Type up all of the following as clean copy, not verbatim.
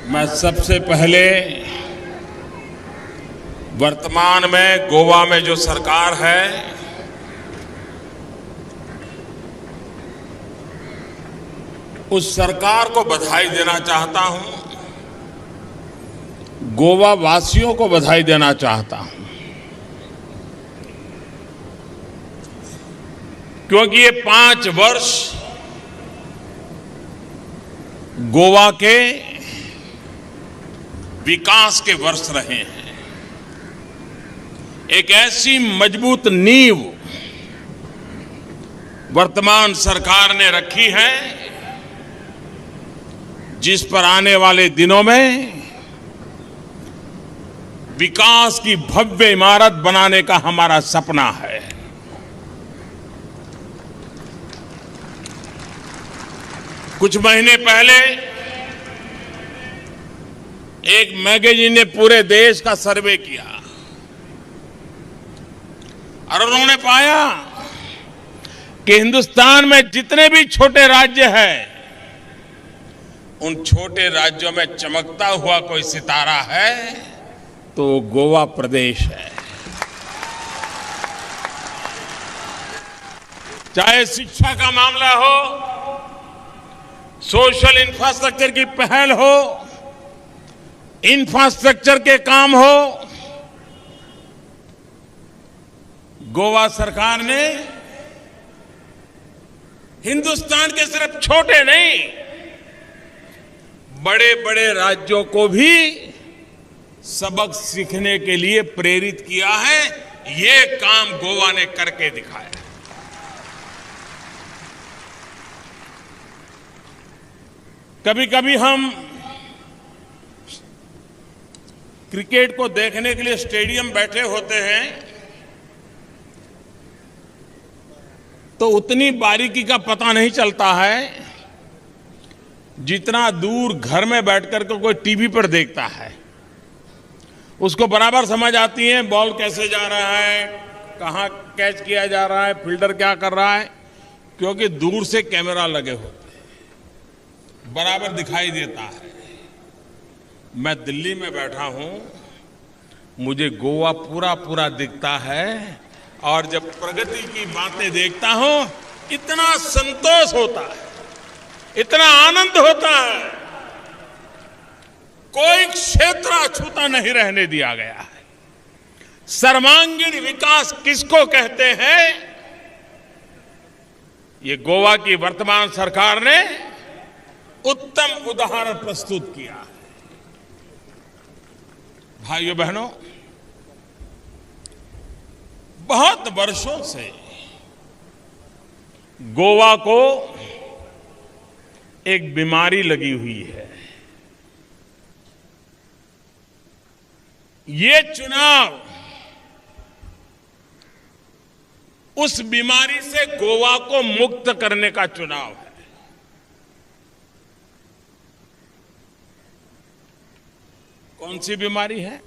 मैं सबसे पहले वर्तमान में गोवा में जो सरकार है उस सरकार को बधाई देना चाहता हूं, गोवा वासियों को बधाई देना चाहता हूं, क्योंकि ये 5 वर्ष गोवा के विकास के वर्ष रहे हैं। एक ऐसी मजबूत नींव वर्तमान सरकार ने रखी है जिस पर आने वाले दिनों में विकास की भव्य इमारत बनाने का हमारा सपना है। कुछ महीने पहले एक मैगजीन ने पूरे देश का सर्वे किया और उन्होंने पाया कि हिंदुस्तान में जितने भी छोटे राज्य हैं उन छोटे राज्यों में चमकता हुआ कोई सितारा है तो गोवा प्रदेश है। चाहे शिक्षा का मामला हो, सोशल इंफ्रास्ट्रक्चर की पहल हो, इंफ्रास्ट्रक्चर के काम हो, गोवा सरकार ने हिंदुस्तान के सिर्फ छोटे नहीं बड़े बड़े राज्यों को भी सबक सीखने के लिए प्रेरित किया है। ये काम गोवा ने करके दिखाया। कभी कभी हम क्रिकेट को देखने के लिए स्टेडियम बैठे होते हैं तो उतनी बारीकी का पता नहीं चलता है जितना दूर घर में बैठकर के कोई टीवी पर देखता है। उसको बराबर समझ आती है बॉल कैसे जा रहा है, कहां कैच किया जा रहा है, फील्डर क्या कर रहा है, क्योंकि दूर से कैमरा लगे होते हैं, बराबर दिखाई देता है। मैं दिल्ली में बैठा हूं, मुझे गोवा पूरा पूरा दिखता है और जब प्रगति की बातें देखता हूं इतना संतोष होता है, इतना आनंद होता है। कोई क्षेत्र अछूता नहीं रहने दिया गया है। सर्वांगीण विकास किसको कहते हैं, ये गोवा की वर्तमान सरकार ने उत्तम उदाहरण प्रस्तुत किया है। भाइयों बहनों, बहुत वर्षों से गोवा को एक बीमारी लगी हुई है। ये चुनाव उस बीमारी से गोवा को मुक्त करने का चुनाव है। कौन सी बीमारी है?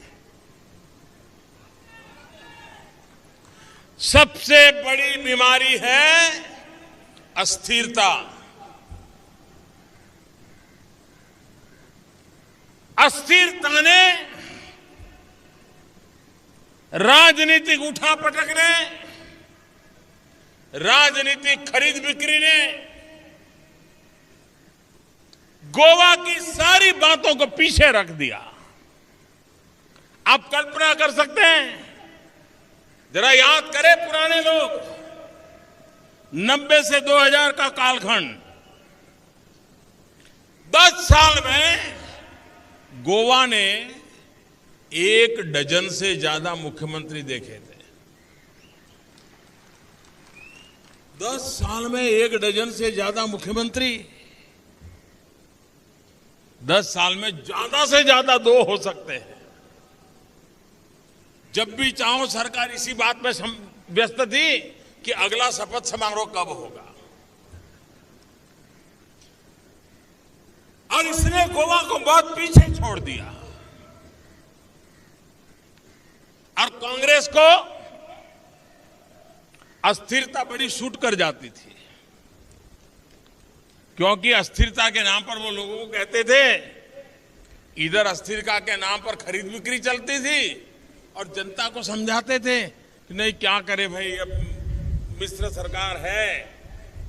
सबसे बड़ी बीमारी है अस्थिरता। अस्थिरता ने राजनीतिक उठापटक ने, राजनीतिक खरीद बिक्री ने गोवा की सारी बातों को पीछे रख दिया। आप कल्पना कर सकते हैं, जरा याद करें पुराने लोग, 90 से 2000 का कालखंड, 10 साल में गोवा ने 1 डजन से ज्यादा मुख्यमंत्री देखे थे। 10 साल में 1 डजन से ज्यादा मुख्यमंत्री, 10 साल में ज्यादा से ज्यादा 2 हो सकते हैं। जब भी चाहो सरकार इसी बात में व्यस्त थी कि अगला शपथ समारोह कब होगा, और इसने गोवा को बहुत पीछे छोड़ दिया। और कांग्रेस को अस्थिरता बड़ी सूट कर जाती थी, क्योंकि अस्थिरता के नाम पर वो लोगों को कहते थे इधर अस्थिरता के नाम पर खरीद बिक्री चलती थी और जनता को समझाते थे कि नहीं क्या करे भाई, अब मिश्र सरकार है,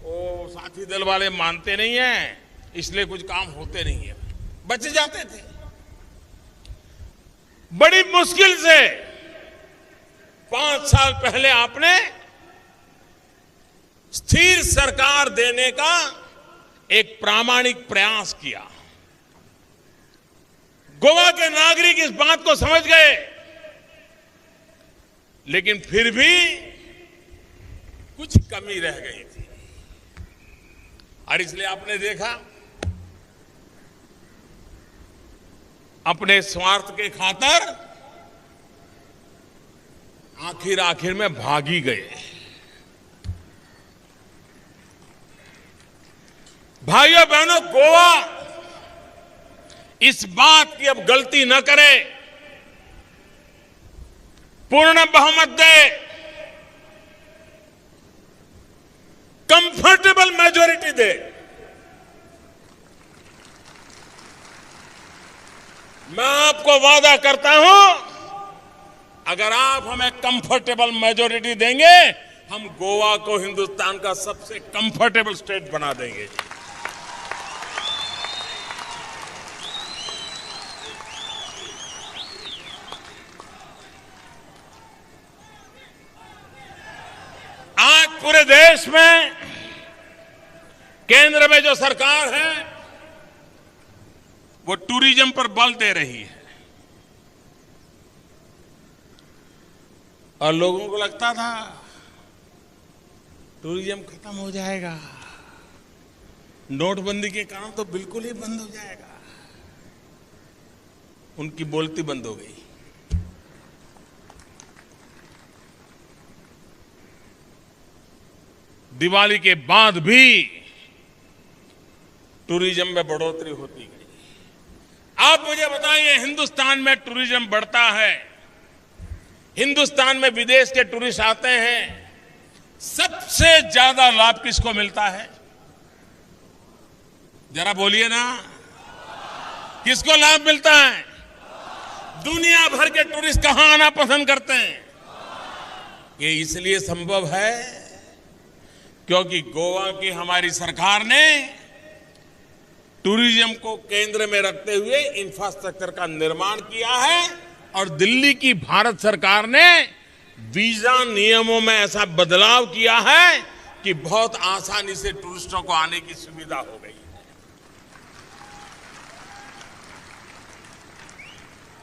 वो साथी दल वाले मानते नहीं हैं, इसलिए कुछ काम होते नहीं है, बच जाते थे। बड़ी मुश्किल से 5 साल पहले आपने स्थिर सरकार देने का एक प्रामाणिक प्रयास किया। गोवा के नागरिक इस बात को समझ गए, लेकिन फिर भी कुछ कमी रह गई थी और इसलिए आपने देखा अपने स्वार्थ के खातिर आखिर में भाग ही गए। भाइयों बहनों, गोवा इस बात की अब गलती न करे, पूर्ण बहुमत दे, कंफर्टेबल मेजॉरिटी दे। मैं आपको वादा करता हूं, अगर आप हमें कंफर्टेबल मेजॉरिटी देंगे, हम गोवा को हिंदुस्तान का सबसे कंफर्टेबल स्टेट बना देंगे। आज पूरे देश में केंद्र में जो सरकार है वो टूरिज्म पर बल दे रही है और लोगों को लगता था टूरिज्म खत्म हो जाएगा, नोटबंदी के कारण तो बिल्कुल ही बंद हो जाएगा। उनकी बोलती बंद हो गई। दिवाली के बाद भी टूरिज्म में बढ़ोतरी होती गई। आप मुझे बताइए, हिंदुस्तान में टूरिज्म बढ़ता है, हिंदुस्तान में विदेश के टूरिस्ट आते हैं, सबसे ज्यादा लाभ किसको मिलता है? जरा बोलिए ना, किसको लाभ मिलता है? दुनिया भर के टूरिस्ट कहां आना पसंद करते हैं? ये इसलिए संभव है क्योंकि गोवा की हमारी सरकार ने टूरिज्म को केंद्र में रखते हुए इंफ्रास्ट्रक्चर का निर्माण किया है और दिल्ली की भारत सरकार ने वीजा नियमों में ऐसा बदलाव किया है कि बहुत आसानी से टूरिस्टों को आने की सुविधा हो गई।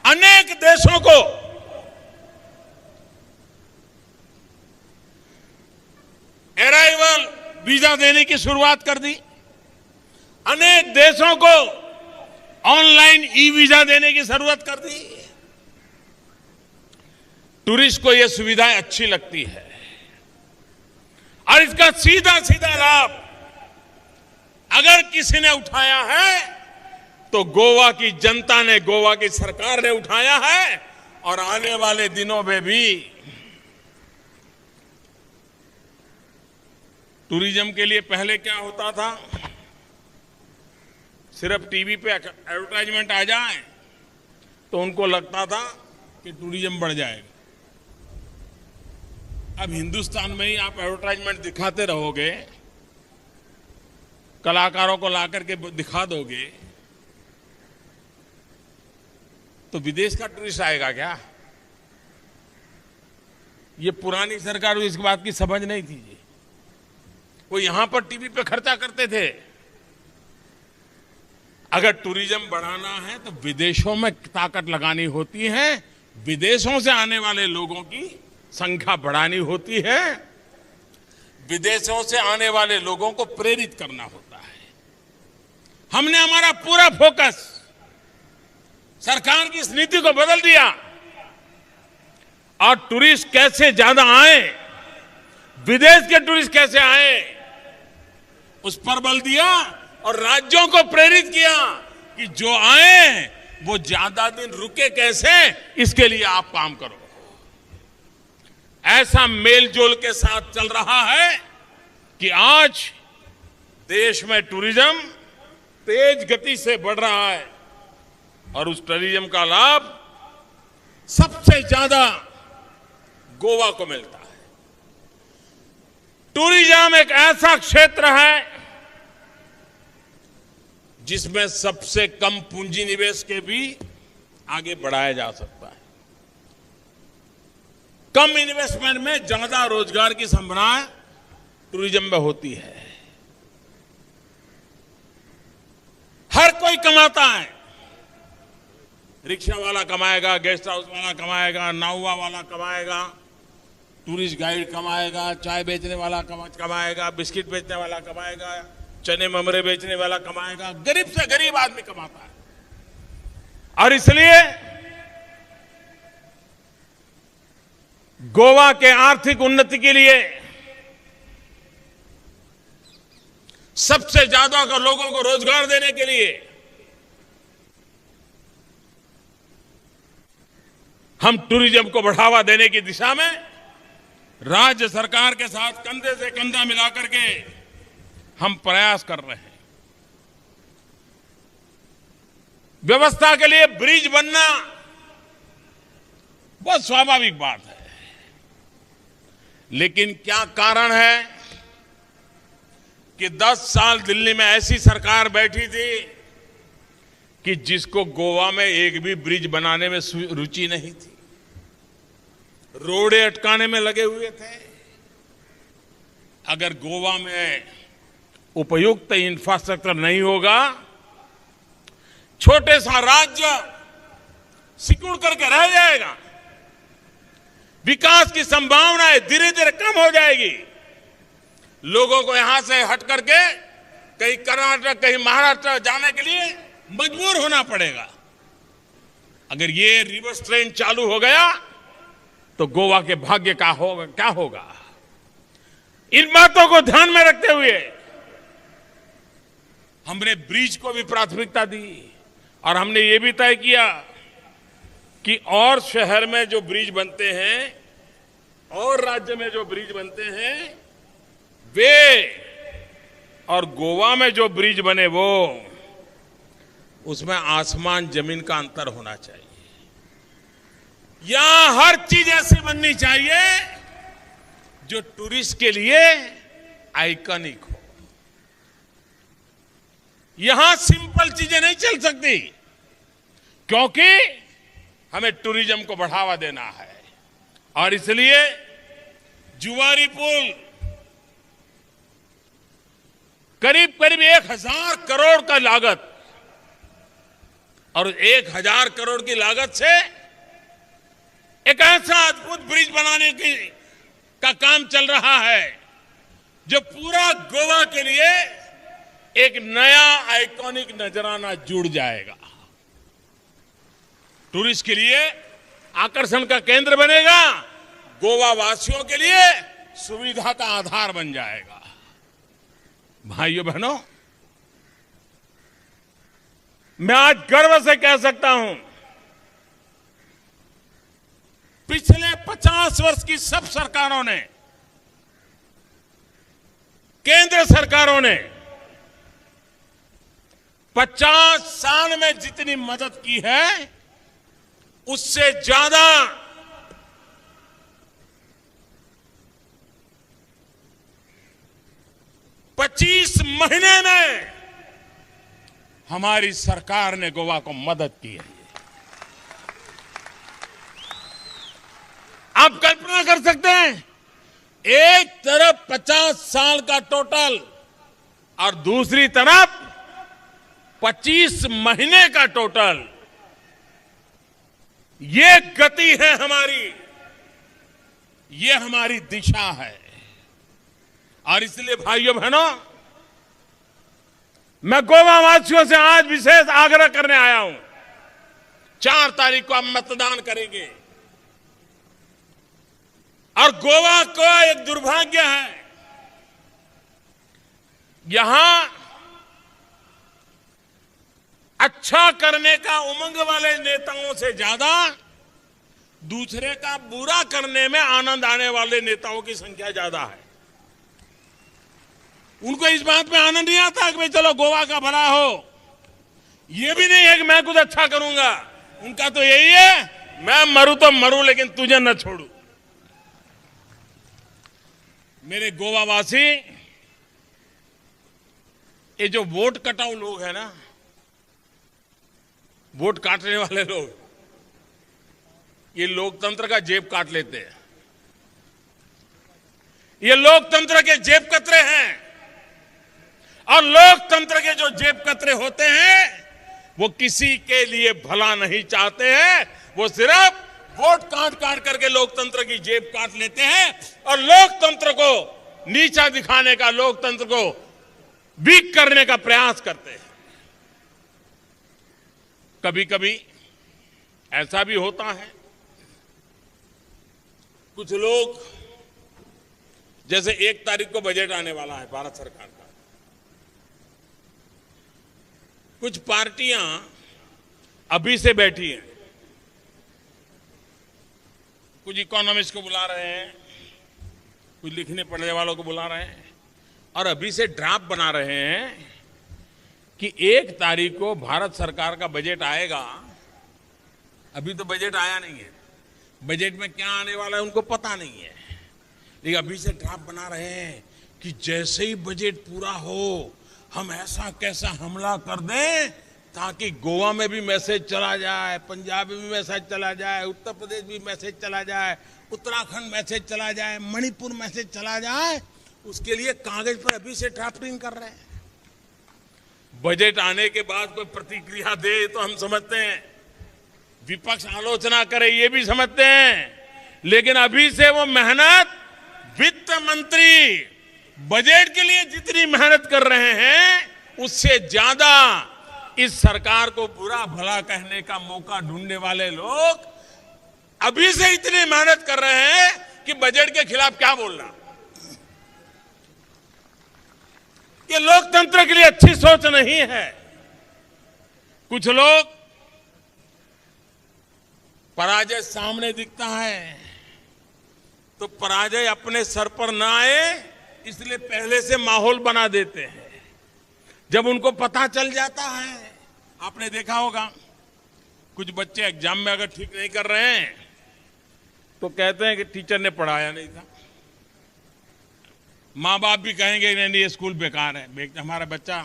अनेक देशों को अराइवल वीजा देने की शुरुआत कर दी, अनेक देशों को ऑनलाइन ई वीजा देने की जरूरत कर दी। टूरिस्ट को यह सुविधाएं अच्छी लगती है और इसका सीधा सीधा लाभ अगर किसी ने उठाया है तो गोवा की जनता ने, गोवा की सरकार ने उठाया है और आने वाले दिनों में भी टूरिज्म के लिए पहले क्या होता था, सिर्फ टीवी पे एडवर्टाइजमेंट आ जाए तो उनको लगता था कि टूरिज्म बढ़ जाएगा। अब हिंदुस्तान में ही आप एडवर्टाइजमेंट दिखाते रहोगे, कलाकारों को लाकर के दिखा दोगे, तो विदेश का टूरिस्ट आएगा क्या? ये पुरानी सरकार को इस बात की समझ नहीं थी जी। वो यहां पर टीवी पे खर्चा करते थे। अगर टूरिज्म बढ़ाना है तो विदेशों में ताकत लगानी होती है, विदेशों से आने वाले लोगों की संख्या बढ़ानी होती है, विदेशों से आने वाले लोगों को प्रेरित करना होता है। हमने हमारा पूरा फोकस सरकार की इस नीति को बदल दिया और टूरिस्ट कैसे ज्यादा आए, विदेश के टूरिस्ट कैसे आए, उस पर बल दिया और राज्यों को प्रेरित किया कि जो आए वो ज्यादा दिन रुके कैसे, इसके लिए आप काम करो। ऐसा मेलजोल के साथ चल रहा है कि आज देश में टूरिज्म तेज गति से बढ़ रहा है। और उस टूरिज्म का लाभ सबसे ज्यादा गोवा को मिलता है। टूरिज्म एक ऐसा क्षेत्र है जिसमें सबसे कम पूंजी निवेश के भी आगे बढ़ाया जा सकता है। कम इन्वेस्टमेंट में ज्यादा रोजगार की संभावना टूरिज्म में होती है। हर कोई कमाता है। रिक्शा वाला कमाएगा, गेस्ट हाउस वाला कमाएगा, नाउवा वाला कमाएगा, टूरिस्ट गाइड कमाएगा, चाय बेचने वाला कमाएगा, बिस्किट बेचने वाला कमाएगा, चने ममरे बेचने वाला कमाएगा, गरीब से गरीब आदमी कमाता है। और इसलिए गोवा के आर्थिक उन्नति के लिए सबसे ज्यादा लोगों को रोजगार देने के लिए हम टूरिज्म को बढ़ावा देने की दिशा में राज्य सरकार के साथ कंधे से कंधा मिलाकर के हम प्रयास कर रहे हैं। व्यवस्था के लिए ब्रिज बनना बहुत स्वाभाविक बात है, लेकिन क्या कारण है कि 10 साल दिल्ली में ऐसी सरकार बैठी थी कि जिसको गोवा में एक भी ब्रिज बनाने में रुचि नहीं थी, रोड़े अटकाने में लगे हुए थे। अगर गोवा में उपयुक्त इंफ्रास्ट्रक्चर नहीं होगा, छोटे सा राज्य सिकुड़ करके रह जाएगा, विकास की संभावनाएं धीरे धीरे कम हो जाएगी। लोगों को यहां से हट करके कहीं कर्नाटक, कहीं महाराष्ट्र जाने के लिए मजबूर होना पड़ेगा। अगर ये रिवर्स ट्रेन चालू हो गया तो गोवा के भाग्य का होगा, क्या होगा? इन बातों को ध्यान में रखते हुए हमने ब्रिज को भी प्राथमिकता दी और हमने ये भी तय किया कि और शहर में जो ब्रिज बनते हैं और राज्य में जो ब्रिज बनते हैं वे, और गोवा में जो ब्रिज बने वो, उसमें आसमान जमीन का अंतर होना चाहिए। यहां हर चीज ऐसी बननी चाहिए जो टूरिस्ट के लिए आइकॉनिक हो। यहां सिंपल चीजें नहीं चल सकती, क्योंकि हमें टूरिज्म को बढ़ावा देना है। और इसलिए जुवारी पुल करीब करीब 1000 करोड़ का लागत, और 1000 करोड़ की लागत से एक ऐसा अद्भुत ब्रिज बनाने का काम चल रहा है जो पूरा गोवा के लिए एक नया आइकॉनिक नजराना जुड़ जाएगा। टूरिस्ट के लिए आकर्षण का केंद्र बनेगा, गोवा वासियों के लिए सुविधा का आधार बन जाएगा। भाइयों बहनों, मैं आज गर्व से कह सकता हूं, पिछले 50 वर्ष की सब सरकारों ने, केंद्र सरकारों ने 50 साल में जितनी मदद की है उससे ज्यादा पच्चीस महीने में हमारी सरकार ने गोवा को मदद की है। आप कल्पना कर सकते हैं, एक तरफ 50 साल का टोटल और दूसरी तरफ 25 महीने का टोटल। ये गति है हमारी, ये हमारी दिशा है। और इसलिए भाइयों बहनों, मैं गोवा वासियों से आज विशेष आग्रह करने आया हूं। 4 तारीख को हम मतदान करेंगे, और गोवा को एक दुर्भाग्य है, यहां अच्छा करने का उमंग वाले नेताओं से ज्यादा दूसरे का बुरा करने में आनंद आने वाले नेताओं की संख्या ज्यादा है। उनको इस बात में आनंद नहीं आता कि भाई चलो गोवा का भला हो। ये भी नहीं है कि मैं कुछ अच्छा करूंगा। उनका तो यही है, मैं मरूं तो मरूं लेकिन तुझे न छोड़ू। मेरे गोवावासी, ये जो वोट कटाऊ लोग हैं ना, वोट काटने वाले लोग, ये लोकतंत्र का जेब काट लेते हैं। ये लोकतंत्र के जेब कतरे हैं, और लोकतंत्र के जो जेब कतरे होते हैं वो किसी के लिए भला नहीं चाहते हैं। वो सिर्फ वोट काट काट करके लोकतंत्र की जेब काट लेते हैं और लोकतंत्र को नीचा दिखाने का, लोकतंत्र को वीक करने का प्रयास करते हैं। कभी कभी ऐसा भी होता है, कुछ लोग, जैसे 1 तारीख को बजट आने वाला है भारत सरकार का, कुछ पार्टियां अभी से बैठी हैं, कुछ इकोनॉमिस्ट को बुला रहे हैं, कुछ लिखने पढ़ने वालों को बुला रहे हैं और अभी से ड्राफ्ट बना रहे हैं कि 1 तारीख को भारत सरकार का बजट आएगा। अभी तो बजट आया नहीं है, बजट में क्या आने वाला है उनको पता नहीं है, लेकिन अभी से ड्राफ्ट बना रहे हैं कि जैसे ही बजट पूरा हो हम ऐसा कैसा हमला कर दें ताकि गोवा में भी मैसेज चला जाए, पंजाब में भी मैसेज चला जाए, उत्तर प्रदेश भी मैसेज चला जाए, उत्तराखंड मैसेज चला जाए, मणिपुर मैसेज चला जाए। उसके लिए कागज पर अभी से ड्राफ्टिंग कर रहे हैं। बजट आने के बाद कोई प्रतिक्रिया दे तो हम समझते हैं, विपक्ष आलोचना करे ये भी समझते हैं, लेकिन अभी से वो मेहनत, वित्त मंत्री बजट के लिए जितनी मेहनत कर रहे हैं उससे ज्यादा इस सरकार को बुरा भला कहने का मौका ढूंढने वाले लोग अभी से इतनी मेहनत कर रहे हैं कि बजट के खिलाफ क्या बोलना। ये लोकतंत्र के लिए अच्छी सोच नहीं है। कुछ लोग, पराजय सामने दिखता है तो पराजय अपने सर पर ना आए इसलिए पहले से माहौल बना देते हैं। जब उनको पता चल जाता है, आपने देखा होगा कुछ बच्चे एग्जाम में अगर ठीक नहीं कर रहे हैं तो कहते हैं कि टीचर ने पढ़ाया नहीं था। माँ बाप भी कहेंगे नहीं नहीं ये स्कूल बेकार है, हमारा बच्चा,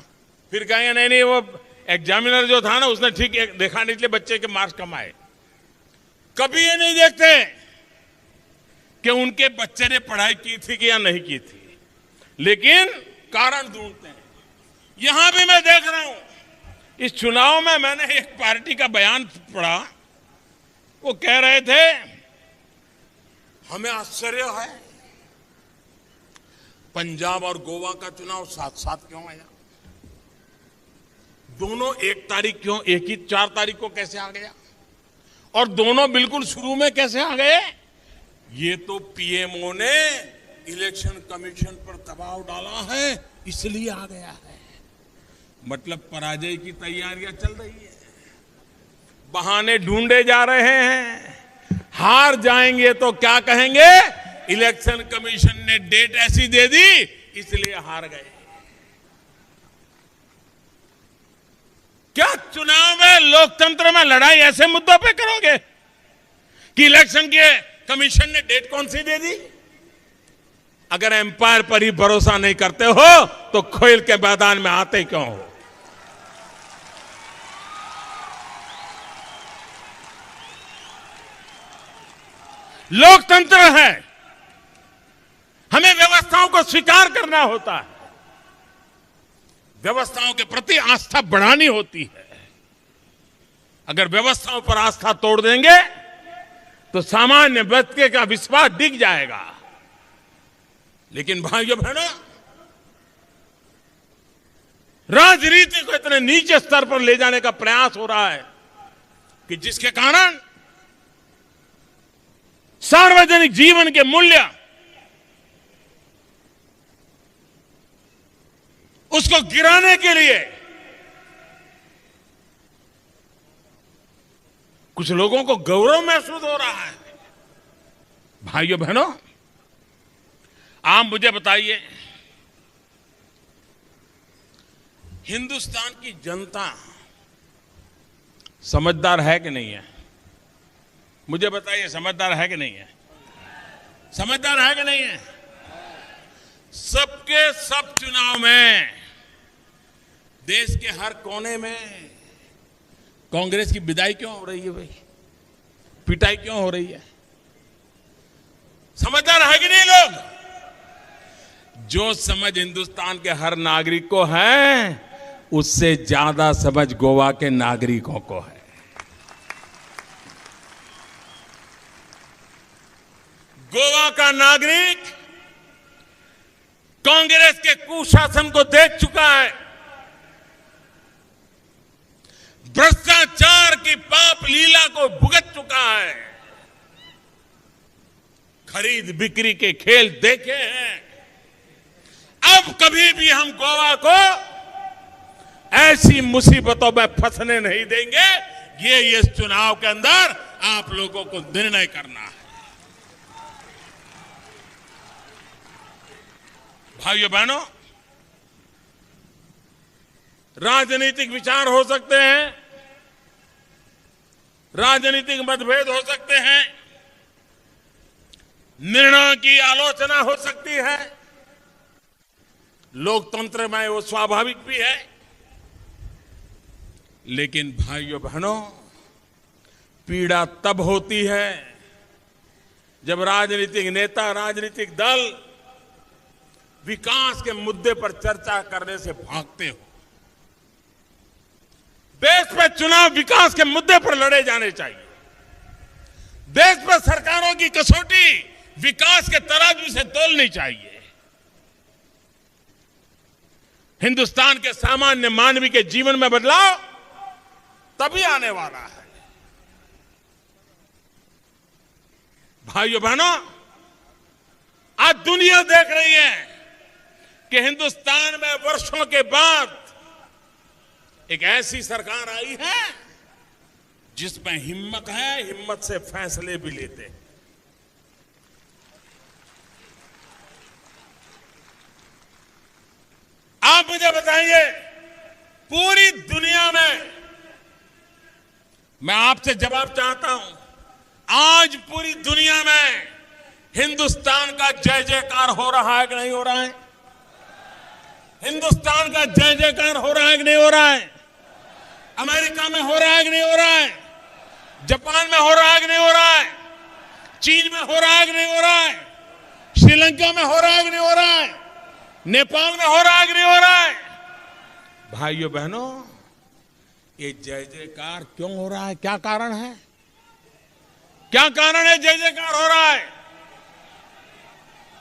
फिर कहेंगे नहीं नहीं वो एग्जामिनर जो था ना उसने ठीक देखा नहीं इसलिए बच्चे के मार्क्स कम आए। कभी ये नहीं देखते कि उनके बच्चे ने पढ़ाई की थी कि या नहीं की थी, लेकिन कारण ढूंढते हैं। यहां भी मैं देख रहा हूं, इस चुनाव में मैंने एक पार्टी का बयान पढ़ा, वो कह रहे थे हमें आश्चर्य है पंजाब और गोवा का चुनाव साथ साथ क्यों आया, दोनों 1 तारीख क्यों, एक ही 4 तारीख को कैसे आ गया, और दोनों बिल्कुल शुरू में कैसे आ गए। ये तो पीएमओ ने इलेक्शन कमीशन पर दबाव डाला है इसलिए आ गया है। मतलब पराजय की तैयारियां चल रही है, बहाने ढूंढे जा रहे हैं। हार जाएंगे तो क्या कहेंगे, इलेक्शन कमीशन ने डेट ऐसी दे दी इसलिए हार गए। क्या चुनाव में, लोकतंत्र में लड़ाई ऐसे मुद्दों पे करोगे कि इलेक्शन के कमीशन ने डेट कौन सी दे दी? अगर एम्पायर पर ही भरोसा नहीं करते हो तो खेल के मैदान में आते क्यों हो? लोकतंत्र है, हमें व्यवस्थाओं को स्वीकार करना होता है, व्यवस्थाओं के प्रति आस्था बढ़ानी होती है। अगर व्यवस्थाओं पर आस्था तोड़ देंगे तो सामान्य व्यक्ति का विश्वास डिग जाएगा। लेकिन भाइयों बहनों, राजनीति को इतने नीचे स्तर पर ले जाने का प्रयास हो रहा है कि जिसके कारण सार्वजनिक जीवन के मूल्य, उसको गिराने के लिए कुछ लोगों को गौरव महसूस हो रहा है। भाइयों बहनों, आप मुझे बताइए, हिंदुस्तान की जनता समझदार है कि नहीं है? मुझे बताइए, समझदार है कि नहीं है? समझदार है कि नहीं है? सबके सब चुनाव में देश के हर कोने में कांग्रेस की विदाई क्यों हो रही है भाई? पिटाई क्यों हो रही है? समझदार है कि नहीं लोग? जो समझ हिंदुस्तान के हर नागरिक को है, उससे ज्यादा समझ गोवा के नागरिकों को है। गोवा का नागरिक कांग्रेस के कुशासन को देख चुका है, भ्रष्टाचार की पाप लीला को भुगत चुका है, खरीद बिक्री के खेल देखे हैं। अब कभी भी हम गोवा को ऐसी मुसीबतों में फंसने नहीं देंगे। ये इस चुनाव के अंदर आप लोगों को निर्णय करना है। भाइयों बहनों, राजनीतिक विचार हो सकते हैं, राजनीतिक मतभेद हो सकते हैं, निर्णयों की आलोचना हो सकती है, लोकतंत्र में वो स्वाभाविक भी है। लेकिन भाइयों बहनों, पीड़ा तब होती है जब राजनीतिक नेता, राजनीतिक दल विकास के मुद्दे पर चर्चा करने से भागते हो। देश में चुनाव विकास के मुद्दे पर लड़े जाने चाहिए। देश में सरकारों की कसौटी विकास के तराजू से तोलनी चाहिए। हिंदुस्तान के सामान्य मानवी के जीवन में बदलाव तभी आने वाला है। भाइयों बहनों, आज दुनिया देख रही है कि हिंदुस्तान में वर्षों के बाद एक ऐसी सरकार आई है जिसमें हिम्मत है, हिम्मत से फैसले भी लेते हैं। आप मुझे बताइए, पूरी दुनिया में मैं आपसे जवाब चाहता हूं, आज पूरी दुनिया में हिंदुस्तान का जय जयकार हो रहा है कि नहीं हो रहा है? हिंदुस्तान का जय जयकार हो रहा है कि नहीं हो रहा है? अमेरिका में हो रहा है कि नहीं हो रहा है? जापान में हो रहा है कि नहीं हो रहा है? चीन में हो रहा है कि नहीं हो रहा है? श्रीलंका में हो रहा है कि नहीं हो रहा है? नेपाल में हो रहा है कि नहीं हो रहा है? भाइयों बहनों, ये जय जयकार क्यों हो रहा है? क्या कारण है? क्या कारण है जय जयकार हो रहा है?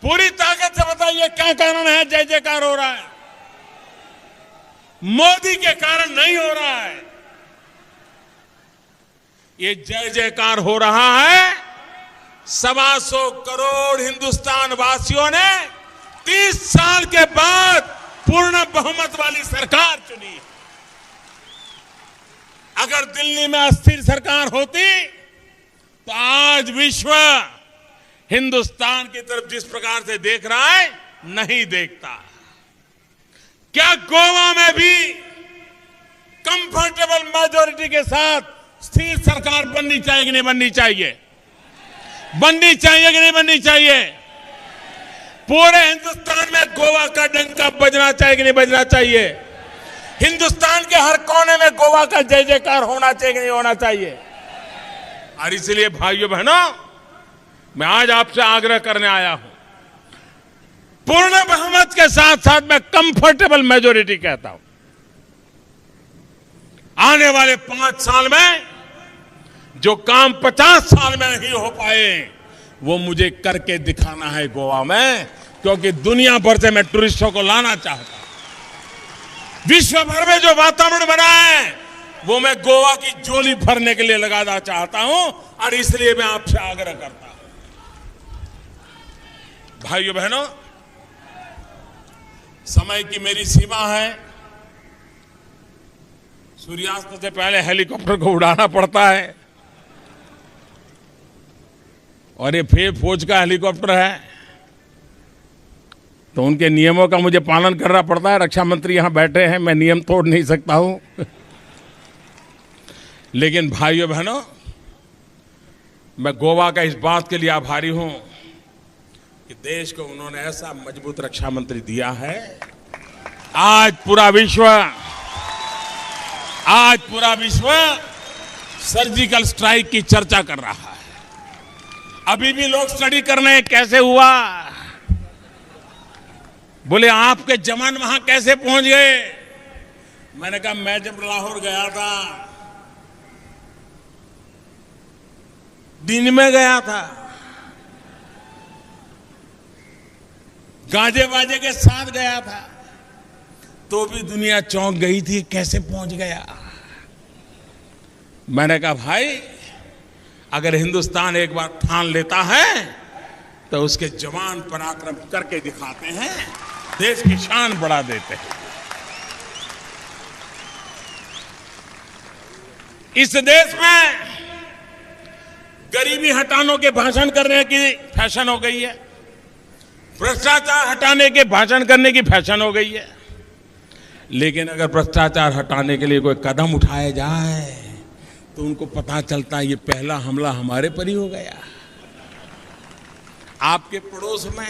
पूरी ताकत से बताइए, क्या कारण है जय जयकार हो रहा है? मोदी के कारण नहीं हो रहा है। ये जय जयकार हो रहा है 125 करोड़ हिंदुस्तान वासियों ने 30 साल के बाद पूर्ण बहुमत वाली सरकार चुनी। अगर दिल्ली में अस्थिर सरकार होती तो आज विश्व हिंदुस्तान की तरफ जिस प्रकार से देख रहा है, नहीं देखता। क्या गोवा में भी कंफर्टेबल मेजॉरिटी के साथ स्थिर सरकार बननी चाहिए कि नहीं बननी चाहिए? बननी चाहिए कि नहीं बननी चाहिए? पूरे हिंदुस्तान में गोवा का डंका बजना चाहिए कि नहीं बजना चाहिए? हिंदुस्तान के हर कोने में गोवा का जय जयकार होना चाहिए कि नहीं होना चाहिए? और इसलिए भाइयों बहनों, मैं आज आपसे आग्रह करने आया हूं, पूर्ण बहुमत के साथ साथ मैं कंफर्टेबल मेजॉरिटी कहता हूं। आने वाले 5 साल में जो काम 50 साल में नहीं हो पाए, वो मुझे करके दिखाना है गोवा में, क्योंकि दुनिया भर से मैं टूरिस्टों को लाना चाहता हूं। विश्व भर में जो वातावरण बना है, वो मैं गोवा की झोली भरने के लिए लगाना चाहता हूं, और इसलिए मैं आपसे आग्रह करता हूं। भाइयों बहनों, समय की मेरी सीमा है। सूर्यास्त से पहले हेलीकॉप्टर को उड़ाना पड़ता है, और ये फिर फौज का हेलीकॉप्टर है, तो उनके नियमों का मुझे पालन करना पड़ता है। रक्षा मंत्री यहां बैठे हैं, मैं नियम तोड़ नहीं सकता हूं। लेकिन भाइयों बहनों, मैं गोवा का इस बात के लिए आभारी हूं कि देश को उन्होंने ऐसा मजबूत रक्षा मंत्री दिया है। आज पूरा विश्व सर्जिकल स्ट्राइक की चर्चा कर रहा है। अभी भी लोग स्टडी कर रहे हैं कैसे हुआ। बोले आपके जवान वहां कैसे पहुंच गए। मैंने कहा मैं जब लाहौर गया था, दिन में गया था, गाजे बाजे के साथ गया था, तो भी दुनिया चौंक गई थी कैसे पहुंच गया। मैंने कहा भाई, अगर हिंदुस्तान एक बार ठान लेता है तो उसके जवान पराक्रम करके दिखाते हैं, देश की शान बढ़ा देते हैं। इस देश में गरीबी हटाने के भाषण करने की फैशन हो गई है, भ्रष्टाचार हटाने के भाषण करने की फैशन हो गई है। लेकिन अगर भ्रष्टाचार हटाने के लिए कोई कदम उठाया जाए तो उनको पता चलता है ये पहला हमला हमारे पर ही हो गया। आपके पड़ोस में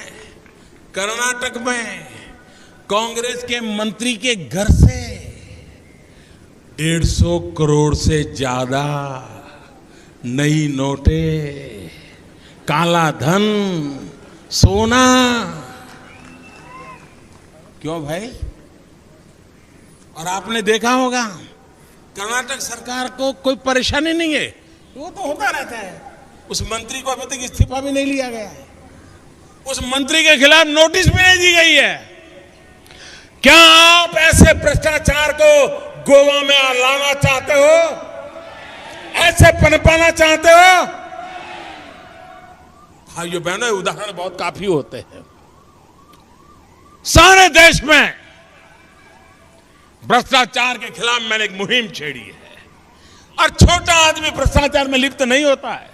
कर्नाटक में कांग्रेस के मंत्री के घर से 150 करोड़ से ज्यादा नई नोटें, काला धन, सोना। क्यों भाई? और आपने देखा होगा कर्नाटक सरकार को कोई परेशानी नहीं है, वो तो होता रहता है। उस मंत्री को अभी तक इस्तीफा भी नहीं लिया गया है, उस मंत्री के खिलाफ नोटिस भी नहीं दी गई है। क्या आप ऐसे भ्रष्टाचार को गोवा में लाना चाहते हो? ऐसे पनपाना चाहते हो? भाइयों बहनों, उदाहरण बहुत काफी होते हैं। सारे देश में भ्रष्टाचार के खिलाफ मैंने एक मुहिम छेड़ी है, और छोटा आदमी भ्रष्टाचार में लिप्त नहीं होता है।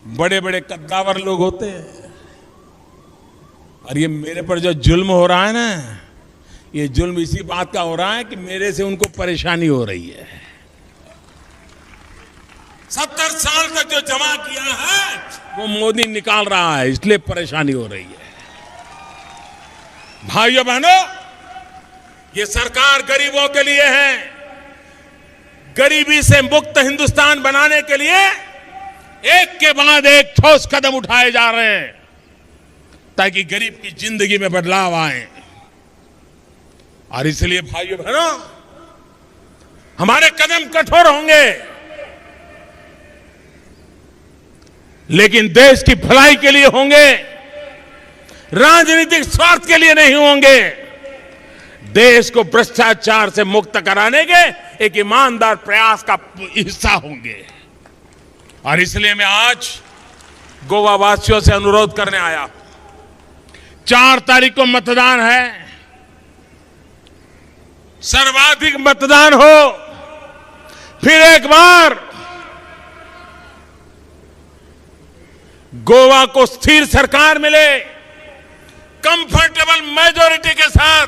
बड़े बड़े कद्दावर लोग होते हैं, और ये मेरे पर जो जुल्म हो रहा है ना, ये जुल्म इसी बात का हो रहा है कि मेरे से उनको परेशानी हो रही है। 70 साल तक जो जमा किया है वो मोदी निकाल रहा है, इसलिए परेशानी हो रही है। भाइयों बहनों, ये सरकार गरीबों के लिए है। गरीबी से मुक्त हिंदुस्तान बनाने के लिए एक के बाद एक ठोस कदम उठाए जा रहे हैं, ताकि गरीब की जिंदगी में बदलाव आए। और इसलिए भाइयों बहनों, हमारे कदम कठोर होंगे, लेकिन देश की भलाई के लिए होंगे, राजनीतिक स्वार्थ के लिए नहीं होंगे। देश को भ्रष्टाचार से मुक्त कराने के एक ईमानदार प्रयास का हिस्सा होंगे। और इसलिए मैं आज गोवा वासियों से अनुरोध करने आया। 4 तारीख को मतदान है, सर्वाधिक मतदान हो, फिर एक बार गोवा को स्थिर सरकार मिले, कंफर्टेबल मेजॉरिटी के साथ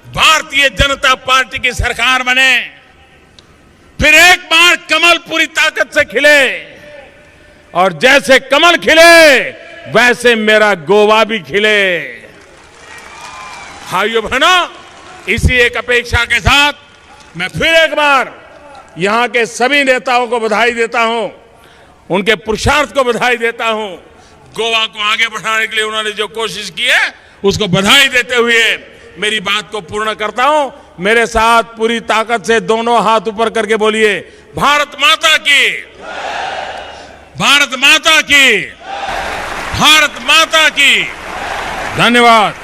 भारतीय जनता पार्टी की सरकार बने, फिर एक बार कमल पूरी ताकत से खिले, और जैसे कमल खिले वैसे मेरा गोवा भी खिले। भाइयों बहनों, इसी एक अपेक्षा के साथ मैं फिर एक बार यहां के सभी नेताओं को बधाई देता हूं, उनके पुरुषार्थ को बधाई देता हूं। गोवा को आगे बढ़ाने के लिए उन्होंने जो कोशिश की है उसको बधाई देते हुए मेरी बात को पूर्ण करता हूं। मेरे साथ पूरी ताकत से दोनों हाथ ऊपर करके बोलिए, भारत माता की, भारत माता की, भारत माता की। धन्यवाद।